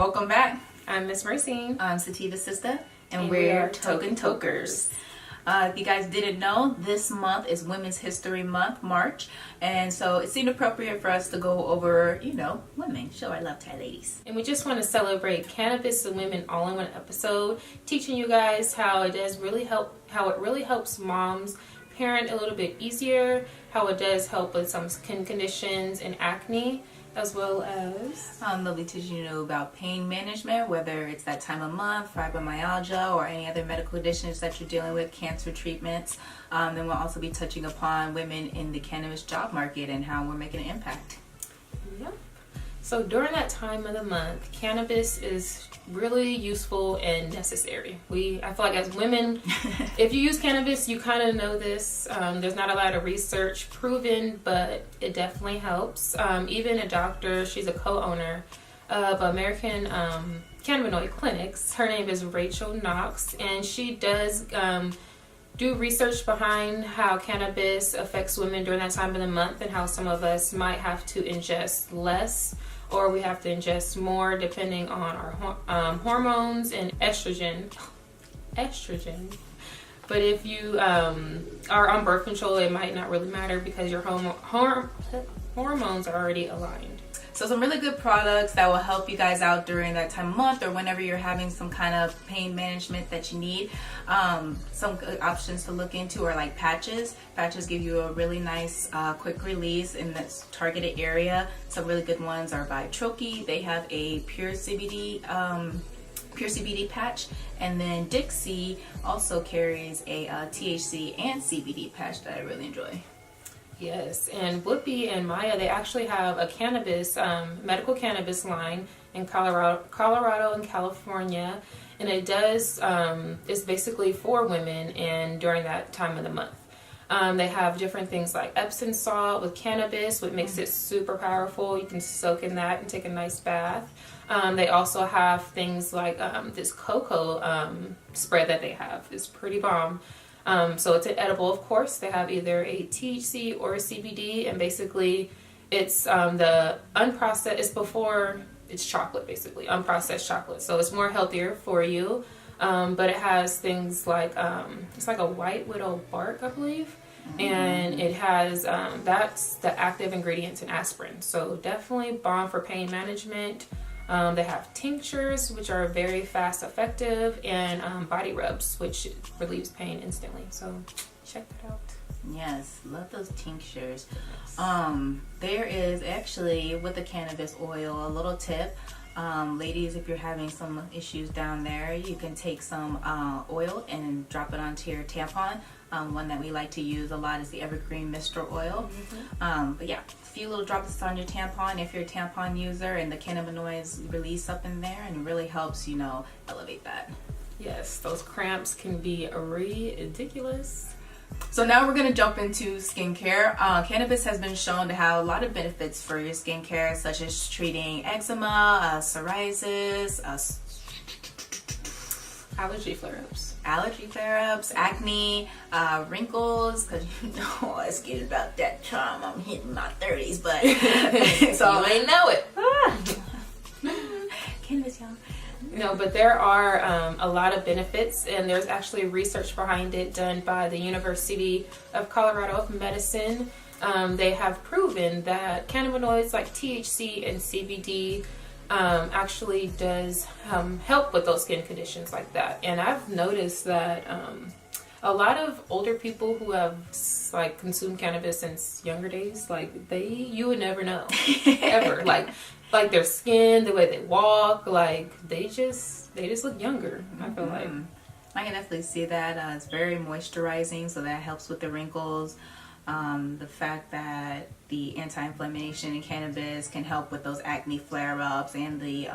Welcome back. I'm Miss Mercy. I'm Sativa Sister, and we're TokenTokerz. If you guys didn't know, this month is Women's History Month, March, and so it seemed appropriate for us to go over, women, show our love to our ladies. And we just want to celebrate cannabis and women all in one episode, teaching you guys how it really helps moms parent a little bit easier, how it does help with some skin conditions and acne, as well as they'll be teaching you about pain management, whether it's that time of month, fibromyalgia, or any other medical conditions that you're dealing with, cancer treatments. Then we'll also be touching upon women in the cannabis job market and how we're making an impact. Yep. So during that time of the month, cannabis is really useful and necessary. I feel like as women, if you use cannabis, you kind of know this. There's not a lot of research proven, but it definitely helps. Even a doctor, she's a co-owner of American Cannabinoid Clinics. Her name is Rachel Knox, and she does do research behind how cannabis affects women during that time of the month and how some of us might have to ingest less or we have to ingest more depending on our hormones and estrogen. But if you are on birth control, it might not really matter because your hormones are already aligned. So some really good products that will help you guys out during that time of month or whenever you're having some kind of pain management that you need. Some good options to look into are like patches. Patches give you a really nice quick release in this targeted area. Some really good ones are by Troche. They have a pure CBD patch, and then Dixie also carries a THC and CBD patch that I really enjoy. Yes, and Whoopi and Maya, they actually have a cannabis, medical cannabis line in Colorado and California, and it does, it's basically for women and during that time of the month. They have different things like Epsom salt with cannabis, which makes it super powerful. You can soak in that and take a nice bath. They also have things like this cocoa spread that they have. It's pretty bomb. So it's an edible, of course. They have either a THC or a CBD, and basically it's the unprocessed, it's chocolate, basically, unprocessed chocolate. So it's more healthier for you, but it has things like, it's like a white widow bark, I believe, and it has, that's the active ingredients in aspirin. So definitely bomb for pain management. They have tinctures, which are very fast, effective, and body rubs, which relieves pain instantly. So check that out. Yes, love those tinctures. There is actually, with the cannabis oil, a little tip. Ladies, if you're having some issues down there, you can take some oil and drop it onto your tampon. One that we like to use a lot is the Evergreen Mistral oil. But yeah, a few little drops on your tampon if you're a tampon user, and the cannabinoids release up in there, and it really helps, elevate that. Yes, those cramps can be ridiculous. So now we're going to jump into skincare. Cannabis has been shown to have a lot of benefits for your skincare, such as treating eczema, psoriasis, allergy flare-ups, acne, wrinkles, because it's getting about that time. I'm hitting my 30s, but so you ain't know it. Cannabis, y'all. No, but there are a lot of benefits, and there's actually research behind it done by the University of Colorado of Medicine. They have proven that cannabinoids like THC and CBD actually does help with those skin conditions like that. And I've noticed that a lot of older people who have consumed cannabis since younger days, you would never know ever. Like their skin, the way they walk, they just look younger. I feel like I can definitely see that. It's very moisturizing, so that helps with the wrinkles. The fact that the anti-inflammation in cannabis can help with those acne flare-ups and the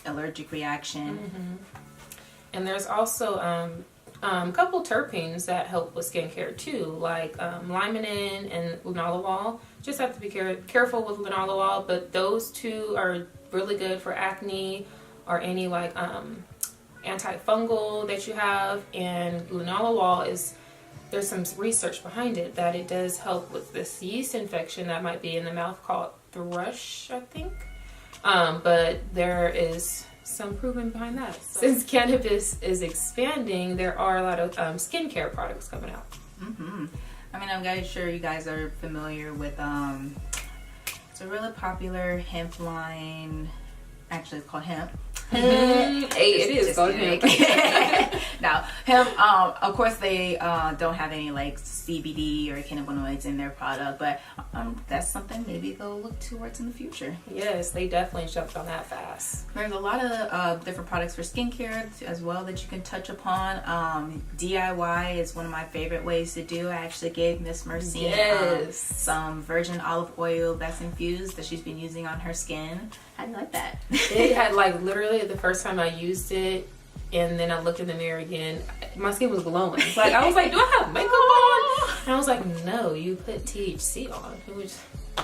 allergic reaction. And there's also a couple terpenes that help with skincare too, like limonene and linalool. Just have to be careful with linalool, but those two are really good for acne or any antifungal that you have. And linalool there's some research behind it that it does help with this yeast infection that might be in the mouth called thrush, I think. But there is some provement behind that. Since cannabis is expanding, there are a lot of skincare products coming out. Mm-hmm. I mean, I'm sure you guys are familiar with it's a really popular hemp line. Actually, it's called hemp. Hey, it is called hemp. Now, hemp, of course, they don't have any like CBD or cannabinoids in their product, but that's something maybe they'll look towards in the future. Yes, they definitely jumped on that fast. There's a lot of different products for skincare as well that you can touch upon. DIY is one of my favorite ways to do. I actually gave Miss Mercy some virgin olive oil that's infused that she's been using on her skin. How do you like that? It had like literally the first time I used it, and then I looked in the mirror again, my skin was glowing. Like I was like, do I have makeup on? And I was like, no, you put THC on. It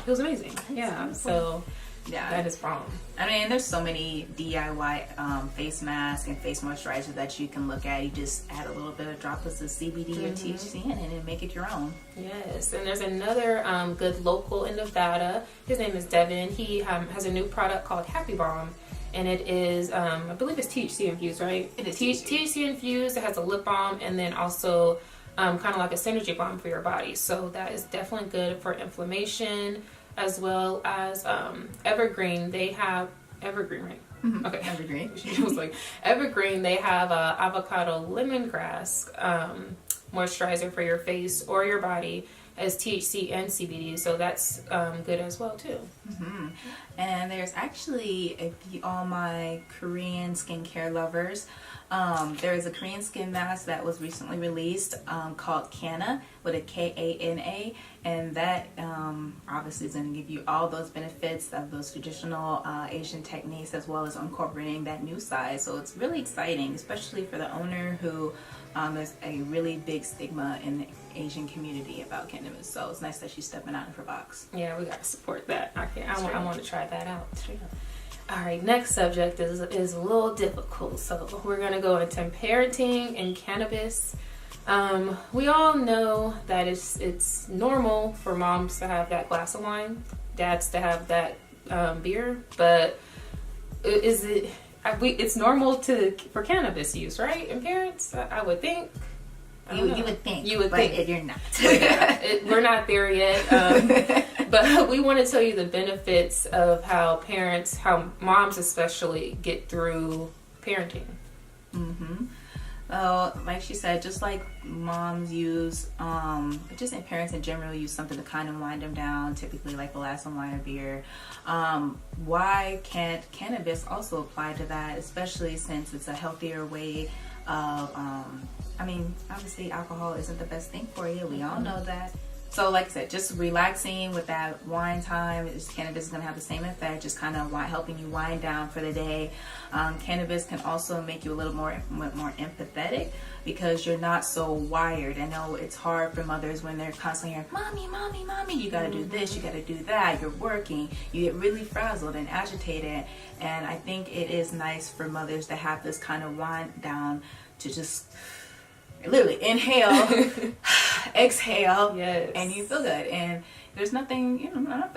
was amazing. Yeah. So yeah, that is bomb. I mean, there's so many DIY face masks and face moisturizer that you can look at. You just add a little bit of droplets of CBD or THC in it and make it your own. Yes, and there's another good local in Nevada. His name is Devin. He has a new product called Happy Balm, and it is, I believe it's THC infused, right? It is THC infused. It has a lip balm, and then also kind of like a synergy balm for your body. So that is definitely good for inflammation, as well as Evergreen. They have Evergreen, right? Mm-hmm. Okay, Evergreen. She was like Evergreen. They have avocado lemongrass moisturizer for your face or your body, as THC and CBD, so that's good as well too. Mm-hmm. And there's actually, all my Korean skincare lovers, there's a Korean skin mask that was recently released called Canna, with a Kana, and that obviously is going to give you all those benefits of those traditional Asian techniques, as well as incorporating that new side. So it's really exciting, especially for the owner who there's a really big stigma in the Asian community about cannabis. So it's nice that she's stepping out of her box. Yeah, we got to support that. I want to try that out. All right, next subject is a little difficult. So we're going to go into parenting and cannabis. We all know that it's normal for moms to have that glass of wine, dads to have that beer, but is it... it's normal for cannabis use, right? And parents, I would think. You would think. But you're not. We're not there yet. But we want to tell you the benefits of how moms especially get through parenting. Mm-hmm. Like she said, just like moms use, just in parents in general use something to kind of wind them down, typically like a glass of wine or beer. Why can't cannabis also apply to that, especially since it's a healthier way of, obviously alcohol isn't the best thing for you. We all know that. So like I said, just relaxing with that wine time, cannabis is going to have the same effect, just kind of helping you wind down for the day. Cannabis can also make you a little more empathetic because you're not so wired. I know it's hard for mothers when they're constantly hearing, mommy, mommy, mommy, you got to do this, you got to do that, you're working, you get really frazzled and agitated. And I think it is nice for mothers to have this kind of wind down, to just literally inhale, exhale, yes, and you feel good. And there's nothing,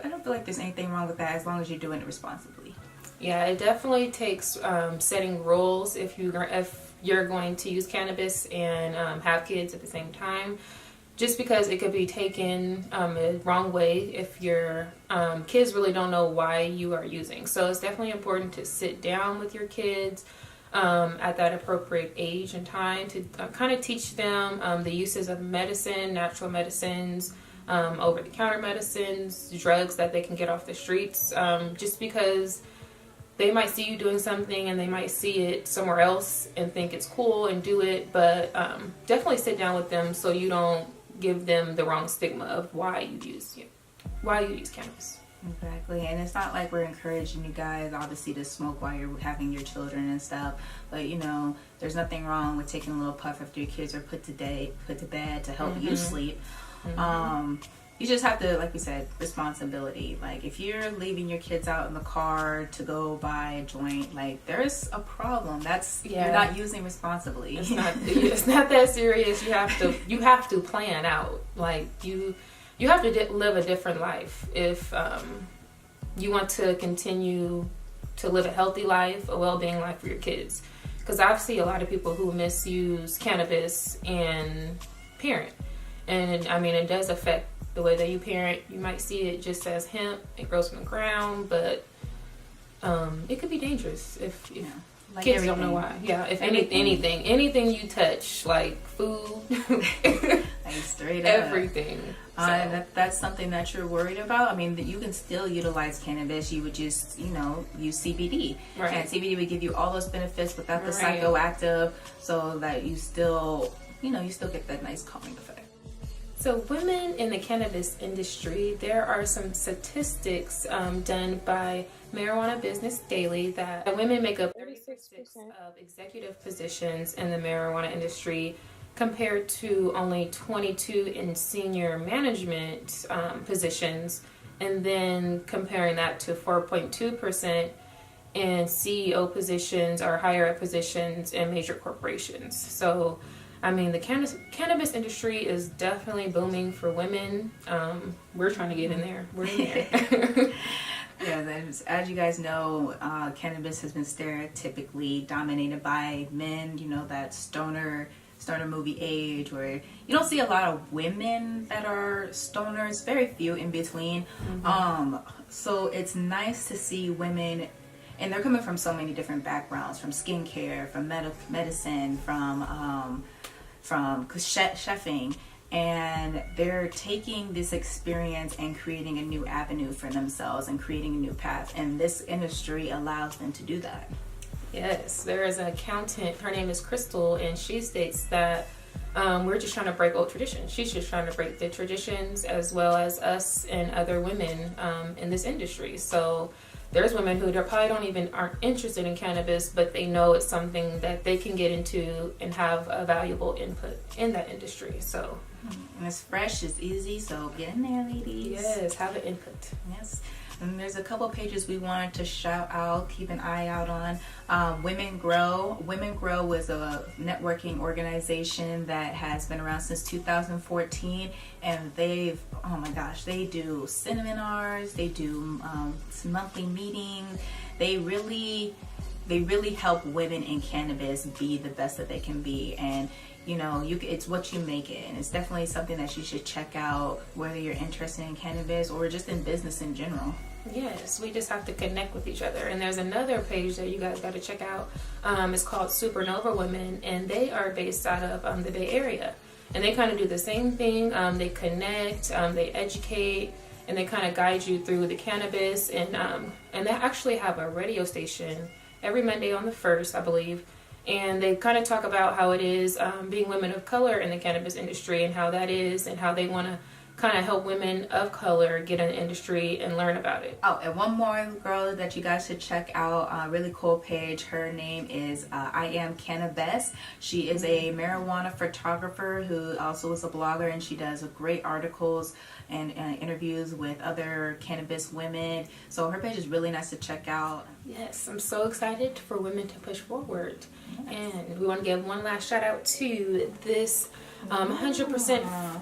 I don't feel like there's anything wrong with that as long as you're doing it responsibly. Yeah, it definitely takes setting rules if you're going to use cannabis and have kids at the same time. Just because it could be taken the wrong way if your kids really don't know why you are using. So it's definitely important to sit down with your kids at that appropriate age and time to kind of teach them the uses of medicine, natural medicines, over-the-counter medicines, drugs that they can get off the streets. Just because they might see you doing something and they might see it somewhere else and think it's cool and do it, but definitely sit down with them so you don't give them the wrong stigma of why you use cannabis. Exactly, and it's not like we're encouraging you guys obviously to smoke while you're having your children and stuff, but there's nothing wrong with taking a little puff after your kids are put to bed to help you sleep. You just have to, like we said, responsibility. Like if you're leaving your kids out in the car to go buy a joint, like there's a problem. You're not using responsibly. It's not that serious. You have to plan out. Like you have to live a different life if you want to continue to live a healthy life, a well-being life for your kids. Because I see a lot of people who misuse cannabis and parent. And I mean, it does affect the way that you parent. You might see it just as hemp, it grows from the ground, but it could be dangerous if like kids don't know why. Yeah, if anything you touch, like food, like straight up everything. That's something that you're worried about. I mean, that you can still utilize cannabis. You would just, use CBD. Right. And CBD would give you all those benefits without the psychoactive, so that you still, you still get that nice calming effect. So women in the cannabis industry, there are some statistics done by Marijuana Business Daily that women make up 36% of executive positions in the marijuana industry, compared to only 22 in senior management positions, and then comparing that to 4.2% in CEO positions or higher up positions in major corporations. So I mean, the cannabis industry is definitely booming for women. We're trying to get in there. We're in there. Yeah, as you guys know, cannabis has been stereotypically dominated by men. That stoner movie age, where you don't see a lot of women that are stoners. Very few in between. Mm-hmm. So it's nice to see women. And they're coming from so many different backgrounds, from skincare, from medicine, from chefing, and they're taking this experience and creating a new avenue for themselves and creating a new path. And this industry allows them to do that. Yes, there is an accountant. Her name is Crystal, and she states that we're just trying to break old traditions. She's just trying to break the traditions, as well as us and other women in this industry. So there's women who probably aren't interested in cannabis, but they know it's something that they can get into and have a valuable input in that industry. So, and it's fresh, it's easy, so get in there, ladies. Yes, have an input. Yes. And there's a couple pages we wanted to shout out, keep an eye out on. Women Grow. Women Grow was a networking organization that has been around since 2014, and they do seminars, they do monthly meetings. They really help women in cannabis be the best that they can be. And it's what you make it, and it's definitely something that you should check out, whether you're interested in cannabis or just in business in general. Yes, we just have to connect with each other. And there's another page that you guys got to check out. It's called Supernova Women, and they are based out of the Bay Area. And they kind of do the same thing. They connect, they educate, and they kind of guide you through the cannabis. And they actually have a radio station every Monday on the 1st, I believe. And they kind of talk about how it is being women of color in the cannabis industry, and how that is, and how they want to kind of help women of color get in the industry and learn about it. Oh, and one more girl that you guys should check out, a really cool page. Her name is I Am Cannabis. She is a marijuana photographer who also is a blogger, and she does great articles and interviews with other cannabis women. So her page is really nice to check out. Yes, I'm so excited for women to push forward. Yes. And we want to give one last shout out to this 100%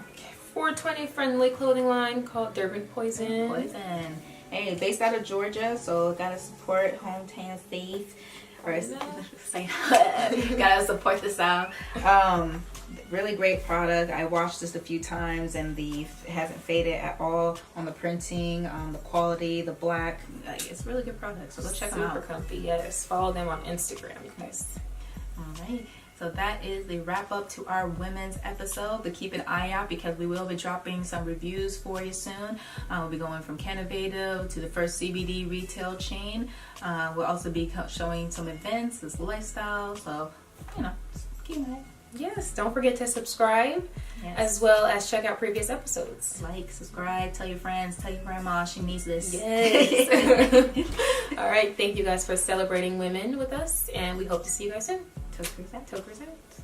420 friendly clothing line called Durban Poison. Hey, based out of Georgia, so gotta support hometown states. Or say gotta support the South. Really great product. I washed this a few times, and it hasn't faded at all on the printing, the quality, the black. It's a really good product. So go check them out. Super comfy. Yes, follow them on Instagram, you guys. All right. So that is the wrap up to our women's episode. But keep an eye out, because we will be dropping some reviews for you soon. We'll be going from Cannabative to the first CBD retail chain. We'll also be showing some events, this lifestyle. So, keep an eye. Yes, don't forget to subscribe, as well as check out previous episodes. Like, subscribe, tell your friends, tell your grandma, she needs this. Yes. All right, thank you guys for celebrating women with us, and we hope to see you guys soon. TokenTokerz out. TokenTokerz out.